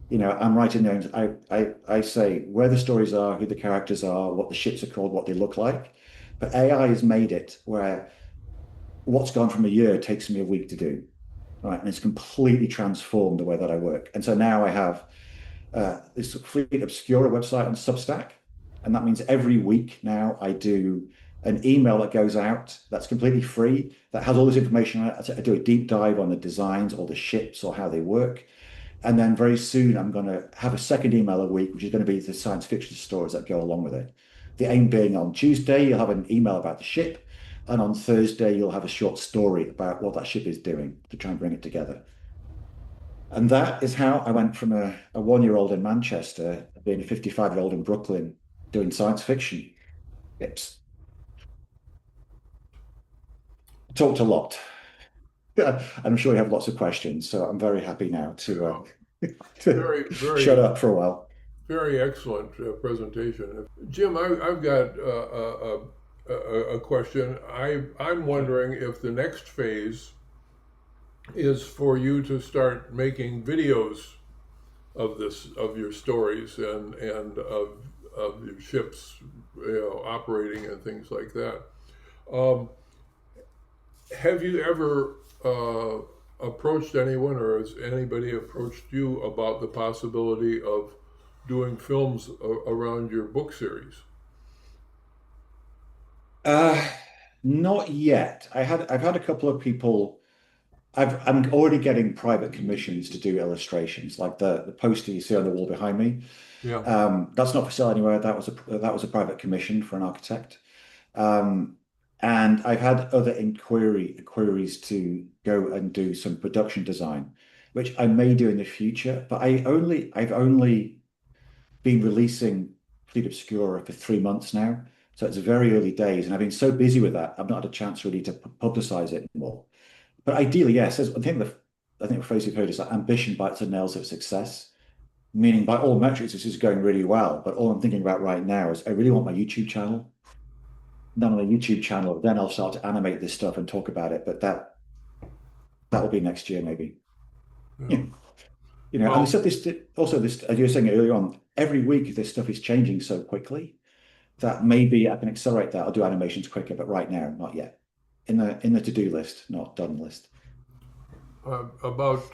I'm writing notes. I say where the stories are, who the characters are, what the ships are called, what they look like. But AI has made it where what's gone from a year takes me a week to do. Right. And it's completely transformed the way that I work. And so now I have this Fleet Obscura website on Substack. And that means every week now I do an email that goes out that's completely free, that has all this information on it. I do a deep dive on the designs or the ships or how they work. And then very soon I'm going to have a second email a week, which is going to be the science fiction stories that go along with it. The aim being on Tuesday, you'll have an email about the ship. And on Thursday, you'll have a short story about what that ship is doing to try and bring it together. And that is how I went from a 1-year-old in Manchester to being a 55-year-old in Brooklyn doing science fiction. It's talked a lot. And I'm sure you have lots of questions, so I'm very happy now to, Um, to very, shut very, up for a while. very excellent presentation. Jim, I've got a question. I'm wondering if the next phase is for you to start making videos of your stories and of your ships, operating and things like that. Um, have you ever approached anyone, or has anybody approached you about the possibility of doing films around your book series? Uh, Not yet. I've had a couple of people. I'm already getting private commissions to do illustrations, like the poster you see on the wall behind me. Yeah. That's not for sale anywhere. That was a private commission for an architect. Um, and I've had other inquiries to go and do some production design, which I may do in the future. But I've only been releasing Fleet Obscura for 3 months now, so it's very early days, and I've been so busy with that, I've not had a chance really to publicize it more. But ideally, yes, I think the phrase you've heard is that ambition bites the nails of success. Meaning, by all metrics, this is going really well. But all I'm thinking about right now is I really want my YouTube channel. Then on a YouTube channel, then I'll start to animate this stuff and talk about it. But that will be next year, maybe. Yeah. Yeah. And they Well, said this also, this, as you were saying earlier on, every week this stuff is changing so quickly that maybe I can accelerate that. I'll do animations quicker, but right now, not yet. In the to-do list, not done list. about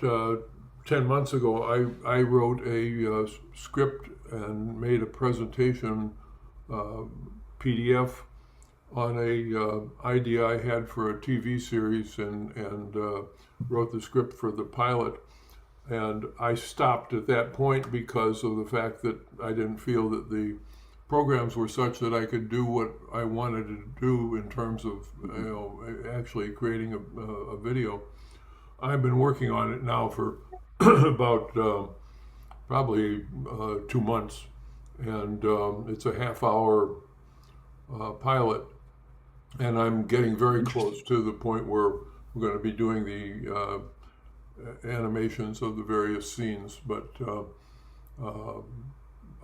10 months ago, I wrote a script and made a presentation uh, PDF on a idea I had for a TV series and wrote the script for the pilot. And I stopped at that point because of the fact that I didn't feel that the programs were such that I could do what I wanted to do in terms of actually creating a video. I've been working on it now for about probably 2 months, and it's a half-hour pilot, and I'm getting very Interesting. close to the point where we're going to be doing the animations of the various scenes. But uh,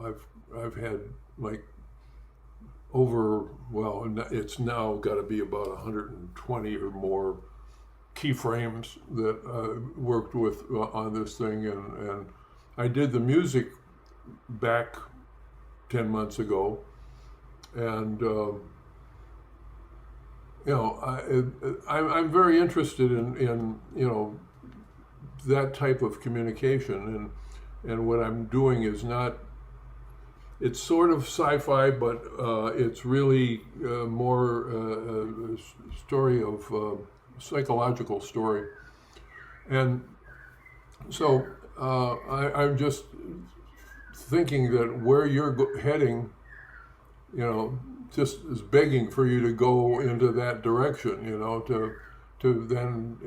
I've I've had like it's now got to be about 120 or more keyframes that worked with on this thing, and I did the music back 10 months ago, and I'm very interested in that type of communication, and what I'm doing is not. It's sort of sci-fi, but it's really more a story of psychological story, and so I'm just thinking that where you're heading, just is begging for you to go into that direction, to then,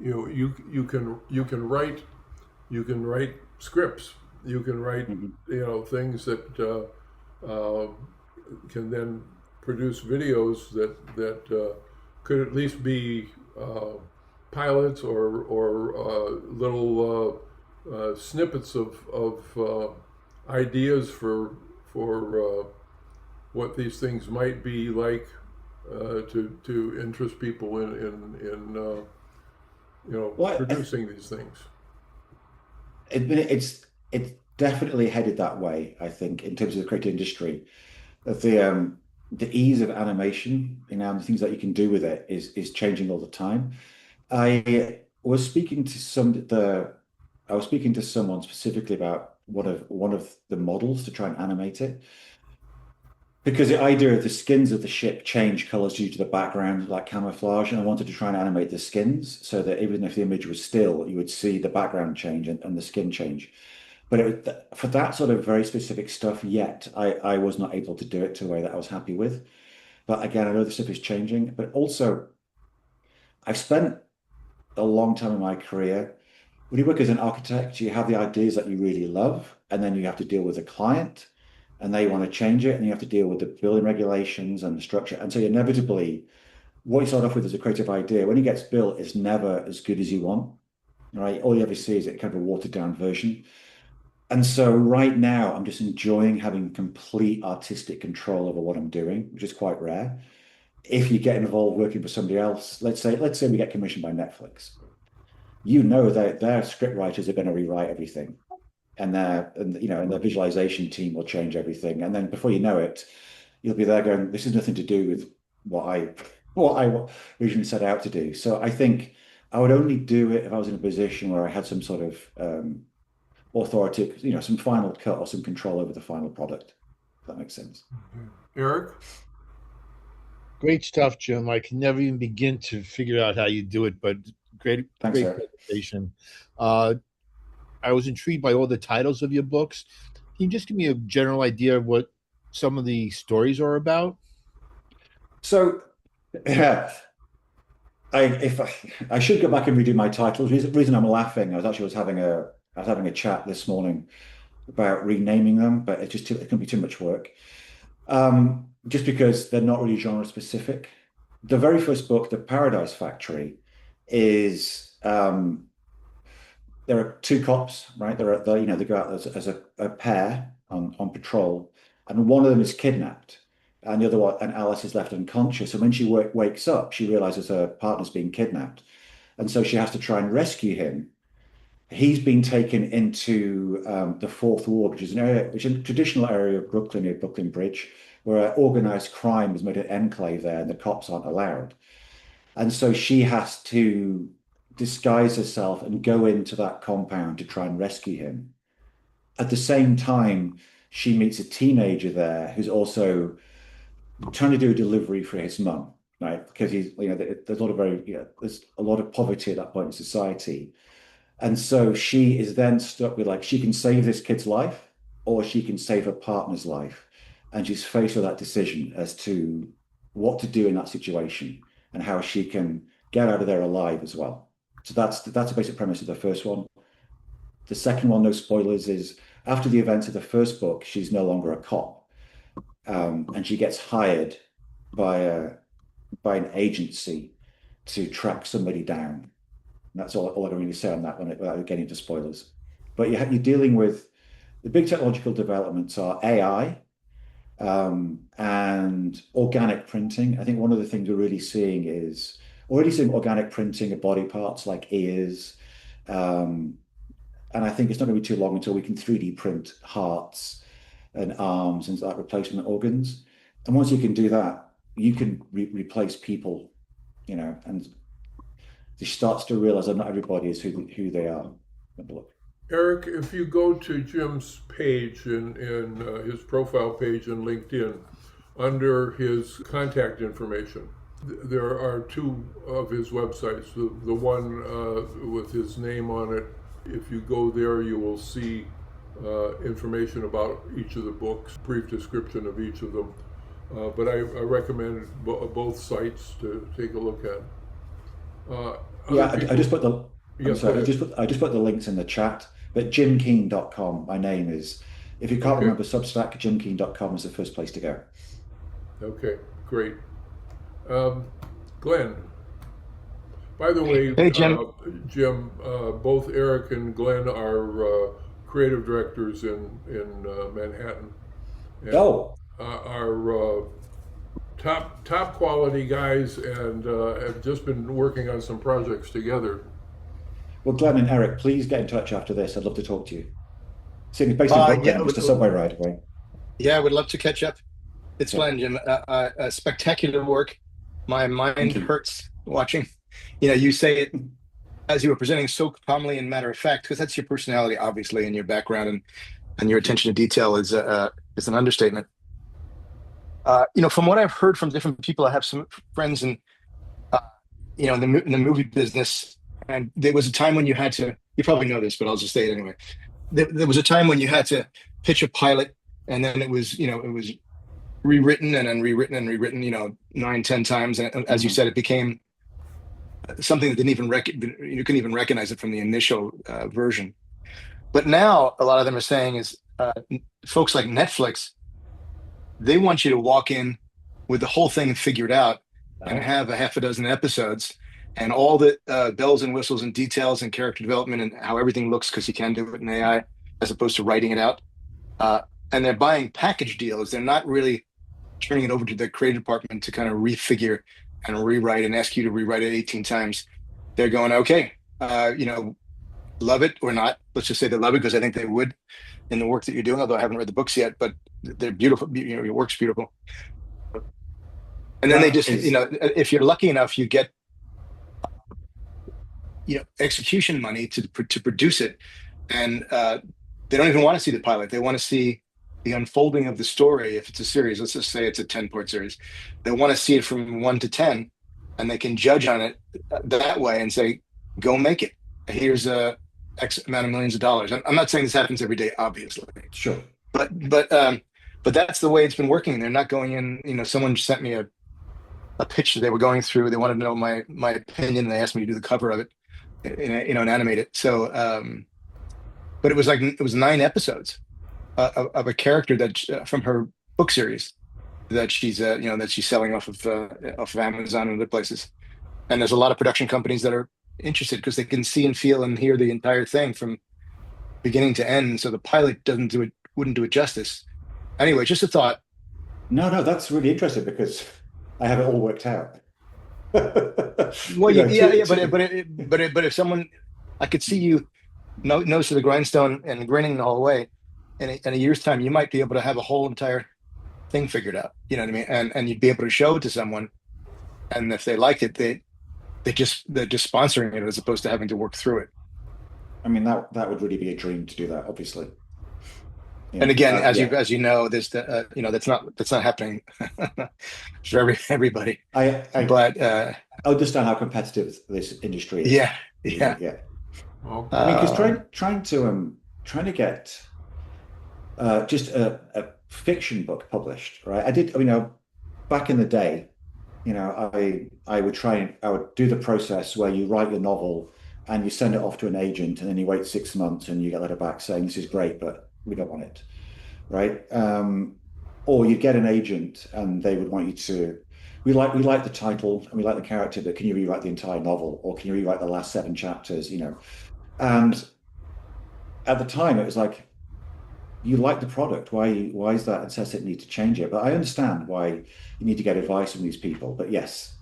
you can write scripts, you can write, Mhm. things that can then produce videos that could at least be pilots or little snippets of ideas for what these things might be like to interest people in Well, producing these things. it's definitely headed that way, I think, in terms of the creative industry. That the ease of animation, and the things that you can do with it is changing all the time. I was speaking to I was speaking to someone specifically about one of the models to try and animate it. Because the idea of the skins of the ship change colors due to the background, like camouflage, and I wanted to try and animate the skins so that even if the image was still, you would see the background change and the skin change. But for that sort of very specific stuff, yet I was not able to do it to a way that I was happy with. But again, I know the stuff is changing. But also, I've spent a long time in my career. When you work as an architect, you have the ideas that you really love, and then you have to deal with a client, and they want to change it, and you have to deal with the building regulations and the structure. And so inevitably, what you start off with as a creative idea, when it gets built, is never as good as you want, right? All you ever see is a kind of a watered down version. And so right now, I'm just enjoying having complete artistic control over what I'm doing, which is quite rare. If you get involved working for somebody else, let's say we get commissioned by Netflix, you know that their script writers are going to rewrite everything, and their visualization team will change everything, and then before you know it, you'll be there going, "This has nothing to do with what I what I originally set out to do." So I think I would only do it if I was in a position where I had some sort of authority, some final cut or some control over the final product. If that makes sense. Eric? Great stuff, Jim. I can never even begin to figure out how you do it, but great, Thanks, great Eric. presentation. Uh, I was intrigued by all the titles of your books. Can you just give me a general idea of what some of the stories are about? So, yeah, I should go back and redo my titles. Reason I'm laughing, I was having a chat this morning about renaming them, but it can be too much work. Just because they're not really genre specific. The very first book, The Paradise Factory, is there are two cops, right? They go out as a pair on patrol, and one of them is kidnapped, and the other one, and Alice is left unconscious. And when she wakes up, she realizes her partner's been kidnapped, and so she has to try and rescue him. He's been taken into the Fourth Ward, which is a traditional area of Brooklyn near Brooklyn Bridge, where organized crime has made an enclave there, and the cops aren't allowed. And so she has to disguise herself and go into that compound to try and rescue him. At the same time, she meets a teenager there who's also trying to do a delivery for his mum, right? Because there's a lot of there's a lot of poverty at that point in society. And so she is then stuck with, like, she can save this kid's life or she can save her partner's life. And she's faced with that decision as to what to do in that situation and how she can get out of there alive as well. So that's the basic premise of the first one. The second one, no spoilers, is after the events of the first book, she's no longer a cop, and she gets hired by by an agency to track somebody down. And that's all I can really say on that one without getting into spoilers. But you're dealing with the big technological developments are AI, and organic printing. I think one of the things we're really seeing is already seeing organic printing of body parts like ears. Um, and I think it's not going to be too long until we can 3D print hearts and arms and like replacement organs. And once you can do that, you can replace people, and she starts to realize that not everybody is who they are. Eric, if you go to Jim's page in his profile page in LinkedIn, under his contact information, there are two of his websites. The one with his name on it, if you go there, you will see information about each of the books, brief description of each of them. But I recommend both sites to take a look at. Yeah, I just put the Yeah, I'm go sorry, ahead. I just put the links in the chat. But jimkeen.com, my name is. If you can't Okay, remember Substack, jimkeen.com is the first place to go. okay, great. Um, Glenn, By the way, Hey, Jim. Jim, both Eric and Glenn are creative directors in Manhattan, and Oh, are top quality guys, and have just been working on some projects together. well, Glenn and Eric, please get in touch after this. I'd love to talk to you. Sitting based in Yeah, Brooklyn, just a subway ride away. yeah, I would love to catch up. It's Yeah, Glenn, Jim. Spectacular work. My mind thank you. hurts watching. You say it as you were presenting so calmly and matter of fact, because that's your personality, obviously, and your background, and your Thank you. attention to detail is an understatement. From what I've heard from different people, I have some friends uh, in the movie business, and there was a time when you had to. You probably know this, but I'll just say it anyway. There was a time when you had to pitch a pilot, and then it was rewritten and then rewritten and rewritten, 9, 10 times, and as you Mhm. said, it became something that you couldn't even recognize it from the initial version. But now a lot of them are saying is folks like Netflix, they want you to walk in with the whole thing figured out and Oh, have a half a dozen episodes and all the bells and whistles and details and character development and how everything looks, because you can do it in AI as opposed to writing it out. Uh, and they're buying package deals. They're not really turning it over to the creative department to kind of refigure and rewrite and ask you to rewrite it 18 times. They're going, okay, love it or not. Let's just say they love it, because I think they would in the work that you're doing, although I haven't read the books yet, but they're beautiful. Your work's beautiful. And then they that just, is, if you're lucky enough, you get, execution money to produce it. And they don't even want to see the pilot. They want to see the unfolding of the story. If it's a series, let's just say it's a 10-part series, they want to see it from 1 to 10, and they can judge on it that way and say, go make it. Here's a X amount of millions of dollars. I'm not saying this happens every day, obviously, sure. but that's the way it's been working. They're not going in. Someone sent me a pitch that they were going through. They wanted to know my opinion, and they asked me to do the cover of it, and animate it. So, but it was 9 episodes of a character that from her book series that she's selling off of Amazon and other places. And there's a lot of production companies that are interested because they can see and feel and hear the entire thing from beginning to end. So the pilot wouldn't do it justice. Anyway, just a thought. No, no, that's really interesting because I have it all worked out. Well, yeah, yeah, To, but if someone, I could see you nose to the grindstone and grinning the whole way. In a year's time, you might be able to have a whole entire thing figured out. You know what I mean? And you'd be able to show it to someone, and if they liked it, they're just sponsoring it as opposed to having to work through it. I mean, that would really be a dream to do that, obviously. And Yeah, again, yeah. as you know, that's not happening for everybody. I But understand how competitive this industry is. yeah, yeah. Yeah. Well, I mean, because Uh, trying to get just a fiction book published, right? Back in the day, I would do the process where you write your novel and you send it off to an agent, and then you wait 6 months and you get a letter back saying this is great, but we don't want it, right? Or you'd get an agent and they would want you to. We like the title and we like the character, but can you rewrite the entire novel, or can you rewrite the last 7 chapters? And at the time, it was like, you like the product. Why is that necessity need to change it? But I understand why you need to get advice from these people. But yes,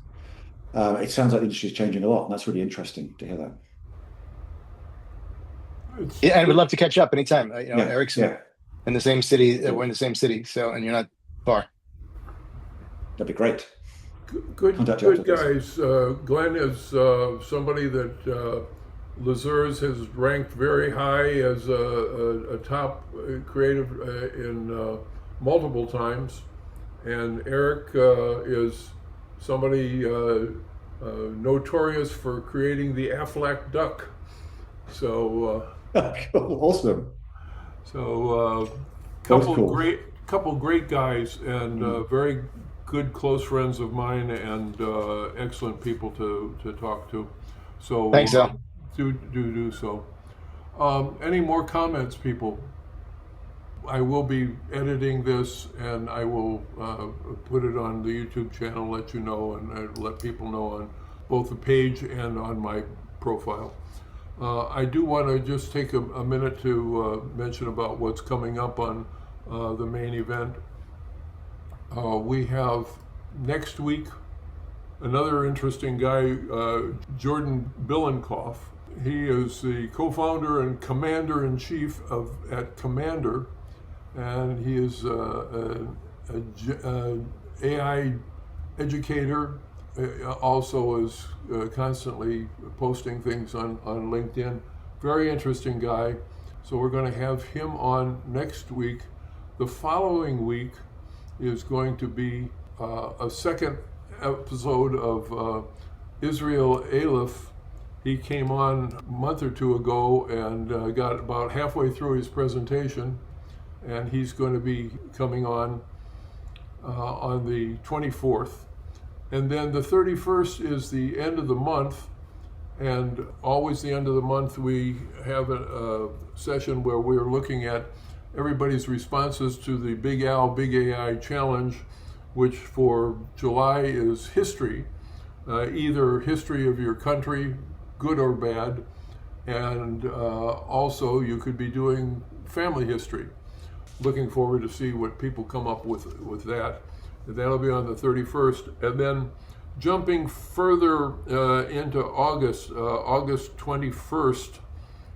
it sounds like the industry is changing a lot, and that's really interesting to hear that. it's yeah, and we'd love to catch up anytime. Yeah, Eric's yeah, in the same city. We're cool. in the same city, so and you're not far. That'd be great. good, Contact you after good this. guys. Glenn is somebody that Lazurs has ranked very high as a top creative in multiple times, and Eric is somebody notorious for creating the Aflac duck. So, Cool, awesome. so Both cool. couple great guys, and Mm. very good close friends of mine, and excellent people to talk to. So Thanks, Al. do so. Any more comments, people? I will be editing this, and I will put it on the YouTube channel, let you know, and let people know on both the page and on my profile. I do want to just take a minute to mention about what's coming up on the main event. We have next week another interesting guy, Jordan Billenkoff. He is the co-founder and commander-in-chief at Commander, and he is an AI educator, also is constantly posting things on LinkedIn. Very interesting guy. So we're going to have him on next week. The following week is going to be a second episode of Israel Aleph. He came on a month or two ago and got about halfway through his presentation, and he's going to be coming on the 24th. And then the 31st is the end of the month, and always the end of the month we have a session where we're looking at everybody's responses to the Big Al, Big AI challenge, which for July is history, either history of your country, good or bad, and also you could be doing family history. Looking forward to see what people come up with that. That'll be on the 31st. And then jumping further into August, August 21st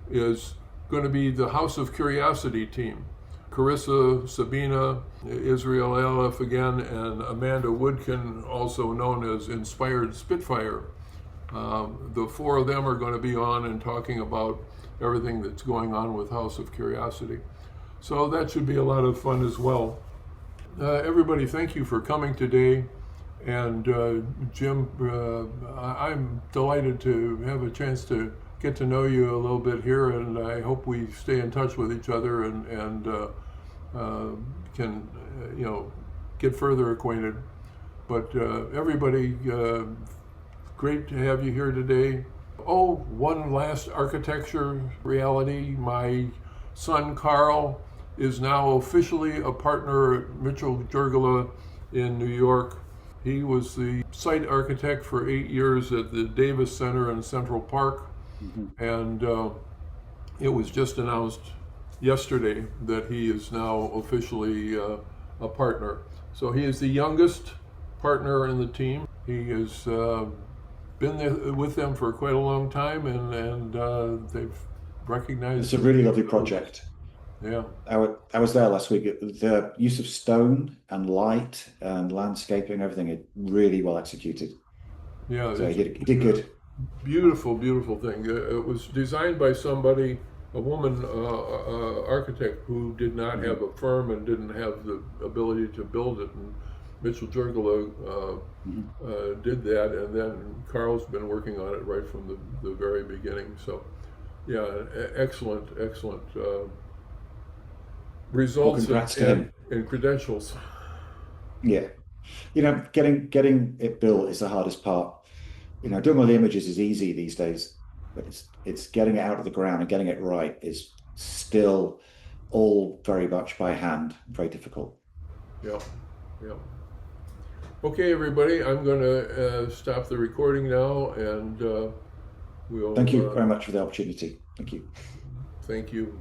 is going to be the House of Curiosity team. Carissa, Sabina, Israel Aleph again, and Amanda Woodkin, also known as Inspired Spitfire. The four of them are going to be on and talking about everything that's going on with House of Curiosity. So that should be a lot of fun as well. Everybody, thank you for coming today. And Jim, I'm delighted to have a chance to get to know you a little bit here, and I hope we stay in touch with each other and can get further acquainted. But everybody, great to have you here today. Oh, one last architecture reality. My son Carl is now officially a partner at Mitchell Jurgala in New York. He was the site architect for 8 years at the Davis Center in Central Park. Mm-hmm. And it was just announced yesterday that he is now officially a partner. So he is the youngest partner in the team. He has been there with them for quite a long time, and they've recognized. It's a really lovely project. Yeah. I was there last week. The use of stone and light and landscaping, everything, is really well executed. Yeah. So he did good. Beautiful, beautiful thing. It was designed by somebody, a woman architect who did not have a firm and didn't have the ability to build it. And Mitchell Jurgala did that, and then Carl's been working on it right from the very beginning. So, yeah, excellent results and credentials. Yeah, getting it built is the hardest part. Doing all the images is easy these days, but it's getting it out of the ground and getting it right is still all very much by hand, very difficult. Yeah. Okay, everybody, I'm going to stop the recording now, and we'll. Thank you very much for the opportunity. Thank you. Thank you.